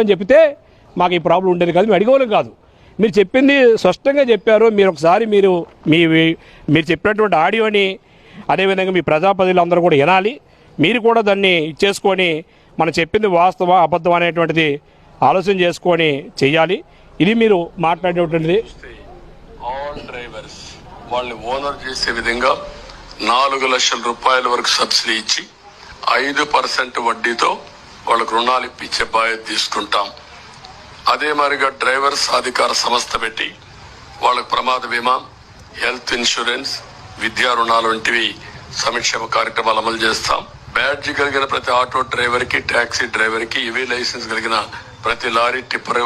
అని చెప్తే మాకు ఈ ప్రాబ్లం ఉండేది కాదు, మేము అడిగేవాళ్ళం కాదు. మీరు చెప్పింది స్పష్టంగా చెప్పారు. మీరు ఒకసారి మీరు చెప్పినటువంటి ఆడియోని అదేవిధంగా మీ ప్రజాప్రతినిధులు అందరూ కూడా వినాలి. మీరు కూడా దాన్ని ఇచ్చేసుకొని మనం చెప్పింది వాస్తవం అబద్ధం అనేటువంటిది ఆలోచన చేసుకొని చెయ్యాలి. ఇది మీరు మాట్లాడేటువంటిది. ఆల్ డ్రైవర్స్ వాళ్ళని ఓనర్ చేసే విధంగా 4 లక్షల రూపాయల వరకు సబ్సిడీ ఇచ్చి 5% వడ్డీతో వాళ్ళకు రుణాలు ఇప్పించే బాధ్యత తీసుకుంటాం. అదే మరిగా డ్రైవర్ సాధికార సంస్థ పెట్టి వాళ్ళకు ప్రమాద బీమా, హెల్త్ ఇన్సూరెన్స్, విద్యా రుణాలు వంటివి సంక్షేమ కార్యక్రమాలు అమలు చేస్తాం. బ్యాడ్జ్ కలిగిన ప్రతి ఆటో డ్రైవర్ కి, టాక్సీ డ్రైవర్ కి, ఈవీ లైసెన్స్ కలిగిన ప్రతి లారీ టిప్పర్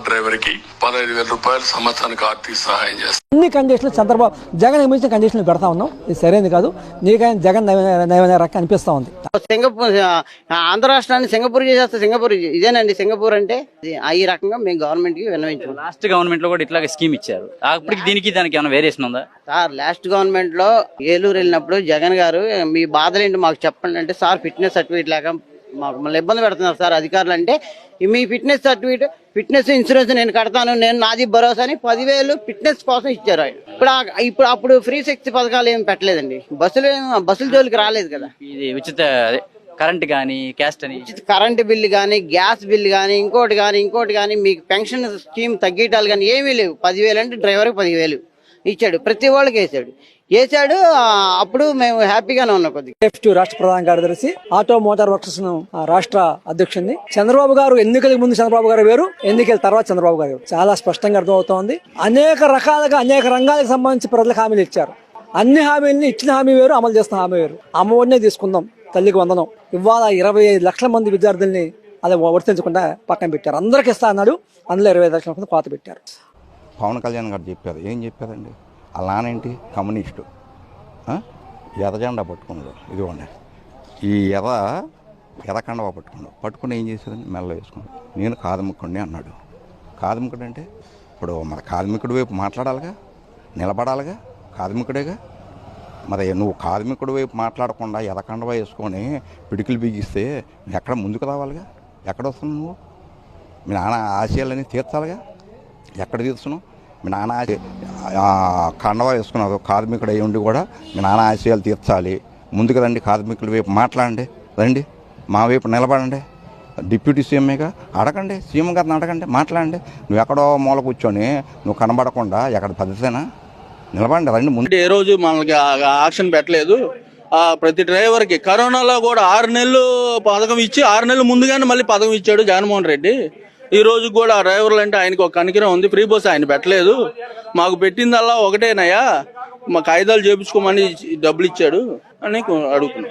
డ్రైవర్ కి 15,000 రూపాయలు సంవత్సరానికి ఆర్థిక సహాయం చేస్తాం. అన్ని కండిషన్లు చంద్రబాబు జగన్ మించిన కండిషన్లు పెడతా ఉన్నాం. ఇది సరైనది కాదు. నీకైనా జగన్ నయమైన రక్క అనిపిస్తా ఉంది. సింగపూర్ ఆంధ్ర రాష్ట్రాన్ని సింగపూర్ చేసేస్తే సింగపూర్ ఇదేనండి. సింగపూర్ అంటే ఈ రకంగా మేము గవర్నమెంట్ కి విన్నవించాం. లాస్ట్ గవర్నమెంట్ లో కూడా ఇట్లాగే స్కీమ్ ఇచ్చారు. అప్పటికి దీనికి దానికి ఏమైనా వేరియేషన్ ఉందా సార్? లాస్ట్ గవర్నమెంట్ లో ఏలూరు వెళ్ళినప్పుడు జగన్ గారు మీ బాధలేంటి మాకు చెప్పండి అంటే, సార్ ఫిట్నెస్ సర్టిఫికేట్ లేక మమ్మల్ని ఇబ్బంది పెడుతున్నారు సార్ అధికారులు అంటే, మీ ఫిట్నెస్ సర్టిఫికేట్, ఫిట్నెస్ ఇన్సూరెన్స్ నేను కడతాను, నేను నాది భరోసా అని 10,000 ఫిట్నెస్ కోసం ఇచ్చారు ఆయన. ఇప్పుడు అప్పుడు ఫ్రీ శక్తి పథకాలు ఏమి పెట్టలేదండి. బస్సుల జోలికి రాలేదు కదా. ఇది ఉచిత కరెంట్ కానీ, క్యాస్ట్ అని కరెంటు బిల్లు కానీ, గ్యాస్ బిల్లు కానీ, ఇంకోటి కానీ మీకు పెన్షన్ స్కీమ్ తగ్గిటాలు కానీ ఏమీ లేవు. 10,000 అంటే డ్రైవర్కి 10,000 ఇచ్చాడు. ప్రతి వాళ్ళకి వేసాడు. అప్పుడు మేము హ్యాపీగానే ఉన్నాం. కొద్దిగా రాష్ట్ర ప్రధాన కార్యదర్శి, ఆటో మోటార్ వర్కర్స్ రాష్ట్ర అధ్యక్షుడిని. చంద్రబాబు గారు ఎన్నికలకు ముందు చంద్రబాబు గారు వేరు, ఎన్నికల తర్వాత చంద్రబాబు గారు చాలా స్పష్టంగా అర్థమవుతోంది. అనేక రకాలుగా అనేక రంగాలకు సంబంధించి ప్రజలకు హామీలు ఇచ్చారు. అన్ని హామీలని ఇచ్చిన హామీ వేరు, అమలు చేస్తున్న హామీ వేరు. అమ్మఒడినే తీసుకుందాం, తల్లికి వందనం. ఇవాళ 25 లక్షల మంది విద్యార్థుల్ని అది వర్తించకుండా పక్కన పెట్టారు. అందరికి ఇస్తా అన్నాడు, అందులో 25 లక్షల మంది కోత పెట్టారు. పవన్ కళ్యాణ్ గారు చెప్పారు. ఏం చెప్పారండి? అలా నానేంటి కమ్యూనిస్టు ఎదజెండా పట్టుకున్నాడు. ఇదిగోండి ఈ ఎదకండవా పట్టుకుని ఏం చేశారని మెల్ల వేసుకున్నాడు. నేను కాదముక్కుడిని అన్నాడు. కాదముక్కుడు అంటే ఇప్పుడు మరి కాదముక్కుడి వైపు మాట్లాడాలిగా, నిలబడాలిగా, కాదముక్కుడేగా. మరి నువ్వు కాదముక్కుడి వైపు మాట్లాడకుండా ఎదకండవా వేసుకొని పిడికిలు బిగిస్తే ఎక్కడ ముందుకు రావాలిగా. ఎక్కడ వస్తున్నావు నువ్వు? మీ నాన్న ఆశయాలని తీర్చాలిగా. ఎక్కడ తీర్చున్నావు? మీ నాన్న కండవా వేసుకున్నారు. కార్మికుడు అయ్యి ఉండి కూడా మీ నాన్న ఆశయాలు తీర్చాలి. ముందుకు రండి, కార్మికుల వైపు మాట్లాడండి, రండి, మా వైపు నిలబడండి. డిప్యూటీ సీఎంగా అడగండి, సీఎం గారిని అడగండి, మాట్లాడండి. నువ్వు ఎక్కడో మూల కూర్చొని నువ్వు కనబడకుండా ఎక్కడ పద్ధతేనా? నిలబడండి, రండి ముందు. ఏ రోజు మనకి యాక్షన్ పెట్టలేదు. ప్రతి డ్రైవర్కి కరోనాలో కూడా 6 నెలలు పథకం ఇచ్చి 6 నెలలు ముందుగానే మళ్ళీ పథకం ఇచ్చాడు జగన్మోహన్ రెడ్డి. ఈ రోజు కూడా డ్రైవర్లు అంటే ఆయనకు ఒక కనికరం ఉంది. ఫ్రీ బస్ ఆయన పెట్టలేదు. మాకు పెట్టిందల్లా ఒకటేనయ్యా, మా కాగితాలు చేపించుకోమని డబ్బులు ఇచ్చాడు అని అడుగుతున్నాం.